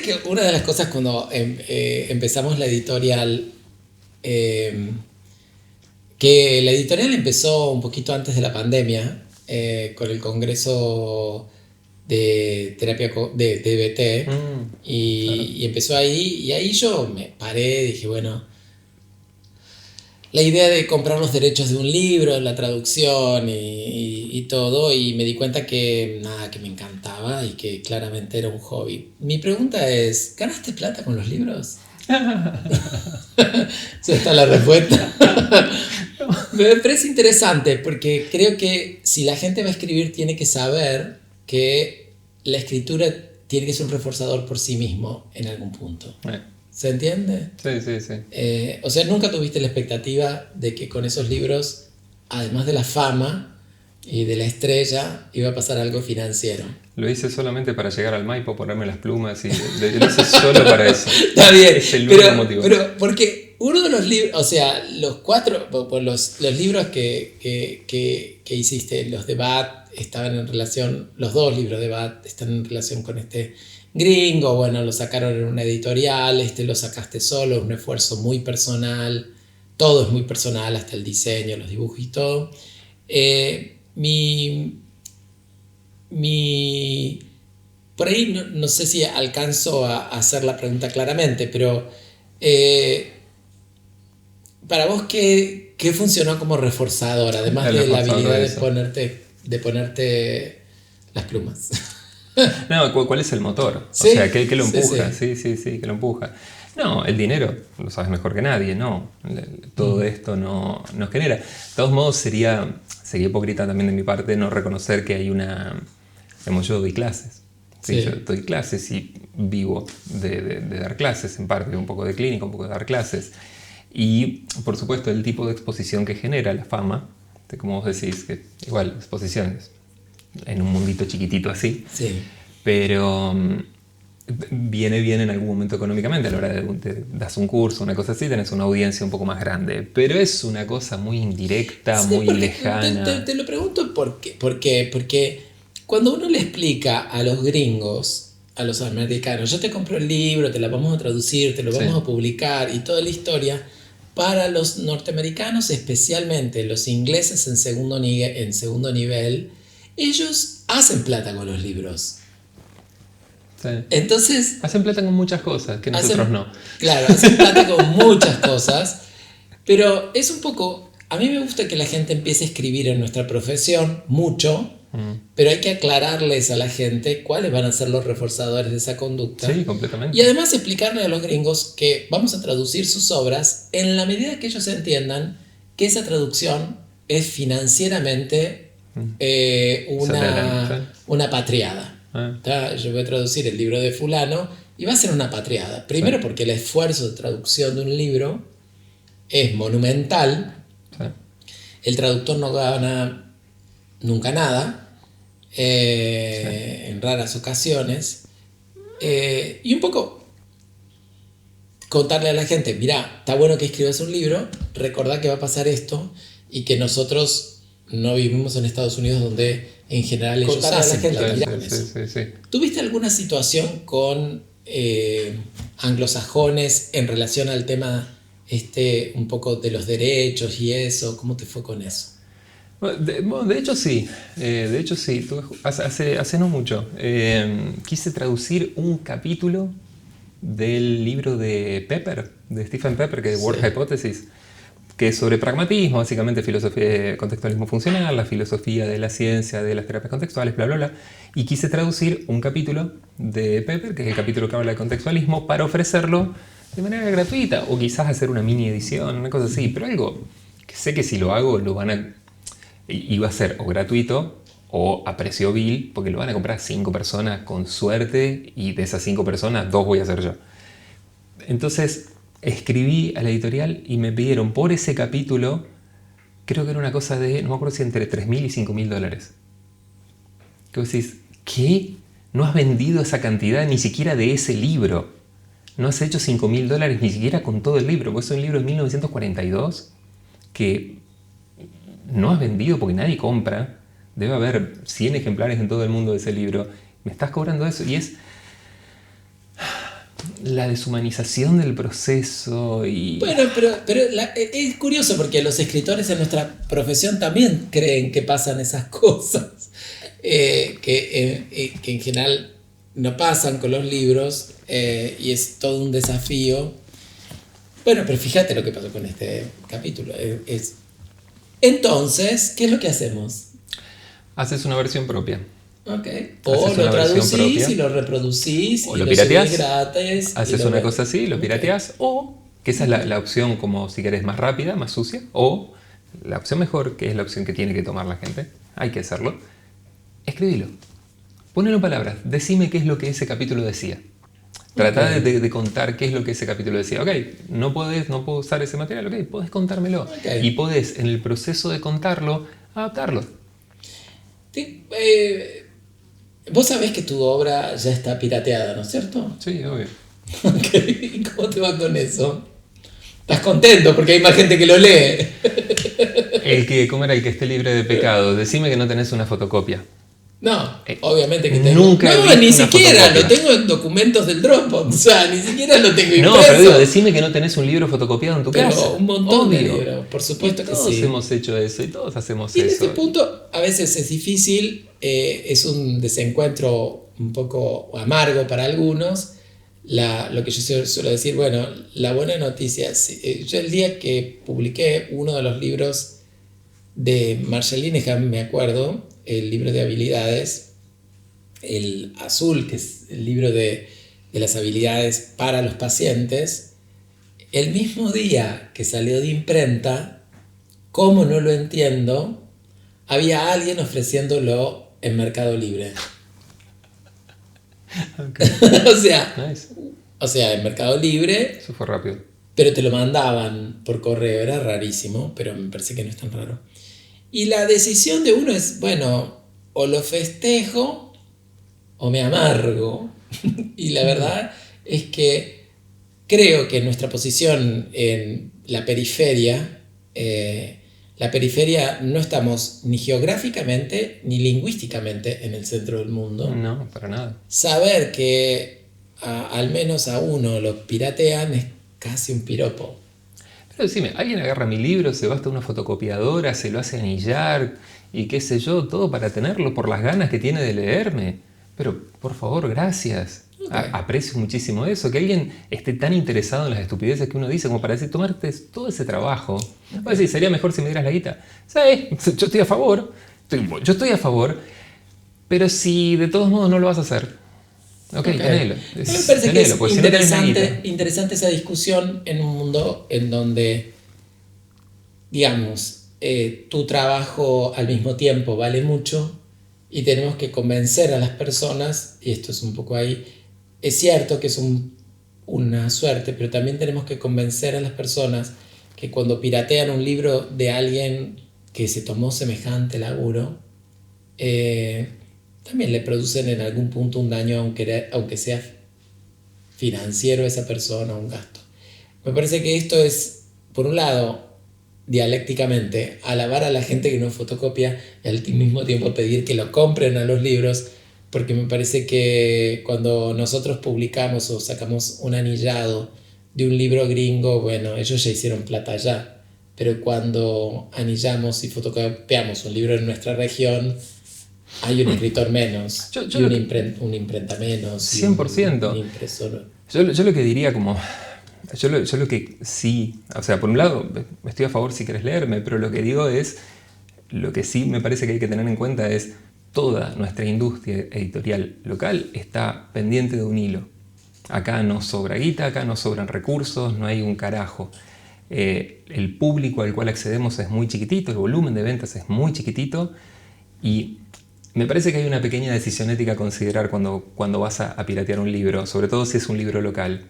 que una de las cosas cuando empezamos la editorial, que la editorial empezó un poquito antes de la pandemia, con el congreso de terapia de DBT, y empezó ahí, y ahí yo me paré, dije, bueno, la idea de comprar los derechos de un libro, la traducción y todo, y me di cuenta que nada, que me encantaba y que claramente era un hobby. Mi pregunta es, ¿ganaste plata con los libros? Esa está la respuesta. Me parece interesante porque creo que si la gente va a escribir tiene que saber que la escritura tiene que ser un reforzador por sí mismo en algún punto. ¿Se entiende? Sí. O sea, nunca tuviste la expectativa de que con esos libros, además de la fama y de la estrella, iba a pasar algo financiero. Lo hice solamente para llegar al Maipo, ponerme las plumas y lo hice solo para eso. Está bien, es el único motivo. Pero porque uno de los libros, o sea, los cuatro, los libros que hiciste, los de Bat, estaban en relación, los dos libros de Bat están en relación con este gringo, bueno, lo sacaron en una editorial, lo sacaste solo, un esfuerzo muy personal, todo es muy personal, hasta el diseño, los dibujos y todo. Por ahí no sé si alcanzo a hacer la pregunta claramente, pero para vos, ¿qué funcionó como reforzador, además de la habilidad de ponerte las plumas? No, ¿cuál es el motor? ¿Sí? O sea, ¿qué lo empuja? Sí. Sí, que lo empuja. No, el dinero, lo sabes mejor que nadie, no. Todo esto no genera. De todos modos, sería hipócrita también de mi parte no reconocer que hay una... Digamos, yo doy clases. Sí. Yo doy clases y vivo de dar clases, en parte, un poco de clínica, un poco de dar clases. Y, por supuesto, el tipo de exposición que genera la fama, como vos decís, que igual, exposiciones en un mundito chiquitito así, sí. Pero viene bien en algún momento económicamente. A la hora de das un curso, una cosa así, tenés una audiencia un poco más grande, pero es una cosa muy indirecta, sí, muy lejana. Te lo pregunto porque cuando uno le explica a los gringos, a los americanos, yo te compro el libro, te lo vamos a traducir, te lo vamos a publicar y toda la historia, para los norteamericanos, especialmente los ingleses en segundo nivel, ellos hacen plata con los libros. Sí. Entonces, hacen plata con muchas cosas que nosotros no. Claro, hacen plata con muchas cosas, pero es un poco... A mí me gusta que la gente empiece a escribir en nuestra profesión mucho, pero hay que aclararles a la gente cuáles van a ser los reforzadores de esa conducta. Sí, completamente. Y además explicarle a los gringos que vamos a traducir sus obras en la medida que ellos entiendan que esa traducción es financieramente una patriada. Yo voy a traducir el libro de fulano y va a ser una patriada. Primero porque el esfuerzo de traducción de un libro es monumental. El traductor no gana nunca nada, en raras ocasiones. Y un poco contarle a la gente, mirá, está bueno que escribas un libro, recordá que va a pasar esto y que nosotros no vivimos en Estados Unidos donde en general ellos hacen plata. Sí. ¿Tuviste alguna situación con anglosajones en relación al tema un poco de los derechos y eso? ¿Cómo te fue con eso? De hecho sí, hace no mucho quise traducir un capítulo del libro de Pepper, de Stephen Pepper, que es Word Hypothesis, que es sobre pragmatismo, básicamente filosofía, contextualismo funcional, la filosofía de la ciencia, de las terapias contextuales, bla, bla, bla. Y quise traducir un capítulo de Pepper, que es el capítulo que habla de contextualismo, para ofrecerlo de manera gratuita, o quizás hacer una mini edición, una cosa así, pero algo que sé que si lo hago lo van a... iba a ser o gratuito o a precio vil, porque lo van a comprar 5 personas con suerte, y de esas 5 personas 2 voy a ser yo. Entonces escribí a la editorial y me pidieron por ese capítulo, creo que era una cosa de, no me acuerdo si entre $3.000 y $5.000. Que vos decís, ¿qué? No has vendido esa cantidad ni siquiera de ese libro. No has hecho $5.000 ni siquiera con todo el libro, porque es un libro de 1942 que no has vendido porque nadie compra. Debe haber 100 ejemplares en todo el mundo de ese libro. Me estás cobrando eso. Y es... la deshumanización del proceso y... Bueno, pero es curioso porque los escritores en nuestra profesión también creen que pasan esas cosas, que en general no pasan con los libros, y es todo un desafío. Bueno, pero fíjate lo que pasó con este capítulo. Entonces, ¿qué es lo que hacemos? Haces una versión propia. Okay. O lo traducís y lo reproducís o y lo pirateás gratis. Haces una cosa así, lo pirateás. O, que esa es la opción como si querés más rápida, más sucia. O la opción mejor, que es la opción que tiene que tomar la gente. Hay que hacerlo. Escribilo. Ponelo en palabras. Decime qué es lo que ese capítulo decía. Tratá de contar qué es lo que ese capítulo decía. Ok, no puedo usar ese material. Ok, podés contármelo. Okay. Y podés, en el proceso de contarlo, adaptarlo. Vos sabés que tu obra ya está pirateada, ¿no es cierto? Sí, obvio. Okay. ¿Y cómo te va con eso? ¿Estás contento porque hay más gente que lo lee? ¿Cómo era el que esté libre de pecado? Decime que no tenés una fotocopia. No, obviamente que tengo. Nunca no, ni siquiera, lo tengo en documentos del Dropbox, o sea, ni siquiera lo tengo impreso. No, pero digo, decime que no tenés un libro fotocopiado en tu casa. Pero un montón de libros, por supuesto que sí. Todos hemos hecho eso y todos hacemos y eso. En este punto a veces es difícil, es un desencuentro un poco amargo para algunos. Lo que yo suelo decir, bueno, la buena noticia, yo el día que publiqué uno de los libros de Marshall Linehan, me acuerdo, el libro de habilidades, el azul, que es el libro de las habilidades para los pacientes, el mismo día que salió de imprenta, como no lo entiendo, había alguien ofreciéndolo en Mercado Libre. Okay. Nice. O sea, en Mercado Libre. Eso fue rápido. Pero te lo mandaban por correo, era rarísimo, pero me parece que no es tan raro. Y la decisión de uno es, bueno, o lo festejo o me amargo. Y la verdad es que creo que nuestra posición en la periferia no estamos ni geográficamente ni lingüísticamente en el centro del mundo. No, para nada. Saber que al menos a uno lo piratean es casi un piropo. Pero decime, alguien agarra mi libro, se va hasta una fotocopiadora, se lo hace anillar y qué sé yo, todo para tenerlo por las ganas que tiene de leerme. Pero, por favor, gracias. Okay. Aprecio muchísimo eso, que alguien esté tan interesado en las estupideces que uno dice como para decir, tomarte todo ese trabajo. Okay. Pues sí, sería mejor si me dieras la guita. ¿Sabes? Yo estoy a favor, pero si de todos modos no lo vas a hacer, ok, tenelo. Me parece que es interesante esa discusión en un mundo en donde, digamos, tu trabajo al mismo tiempo vale mucho y tenemos que convencer a las personas, y esto es un poco ahí, es cierto que es una suerte, pero también tenemos que convencer a las personas que cuando piratean un libro de alguien que se tomó semejante laburo, también le producen en algún punto un daño, aunque sea financiero a esa persona, un gasto. Me parece que esto es, por un lado, dialécticamente, alabar a la gente que no fotocopia y al mismo tiempo pedir que lo compren a los libros, porque me parece que cuando nosotros publicamos o sacamos un anillado de un libro gringo, bueno, ellos ya hicieron plata ya, pero cuando anillamos y fotocopiamos un libro en nuestra región, hay un escritor menos, una imprenta menos, 100%. Un impresor. Yo lo que diría como... Yo lo que sí... O sea, por un lado, estoy a favor si querés leerme, pero lo que digo es... Lo que sí me parece que hay que tener en cuenta es toda nuestra industria editorial local está pendiente de un hilo. Acá no sobra guita, acá no sobran recursos, no hay un carajo. El público al cual accedemos es muy chiquitito, el volumen de ventas es muy chiquitito y... Me parece que hay una pequeña decisión ética a considerar cuando vas a piratear un libro, sobre todo si es un libro local.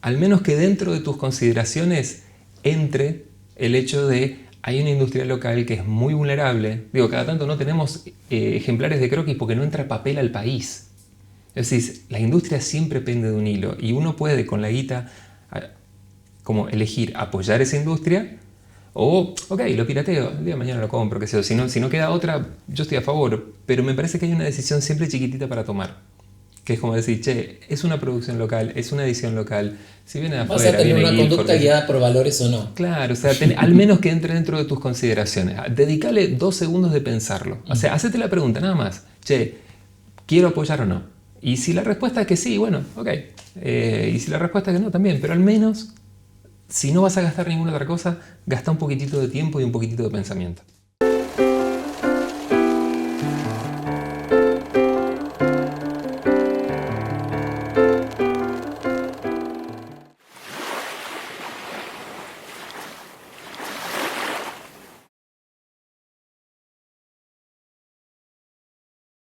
Al menos que dentro de tus consideraciones entre el hecho de hay una industria local que es muy vulnerable. Digo, cada tanto no tenemos ejemplares de croquis porque no entra papel al país. Es decir, la industria siempre pende de un hilo y uno puede con la guita como elegir apoyar esa industria. O, ok, lo pirateo, el día de mañana lo compro, qué sé yo. Si no queda otra, yo estoy a favor. Pero me parece que hay una decisión siempre chiquitita para tomar. Que es como decir, che, es una producción local, es una edición local. Si viene de Vas afuera, a tener viene una Guilford, conducta guiada por valores o no. claro, o sea, al menos que entre dentro de tus consideraciones. Dedícale 2 segundos de pensarlo. O sea, hacete la pregunta, nada más. Che, ¿quiero apoyar o no? Y si la respuesta es que sí, bueno, ok. Y si la respuesta es que no, también. Pero al menos, si no vas a gastar ninguna otra cosa, gasta un poquitito de tiempo y un poquitito de pensamiento.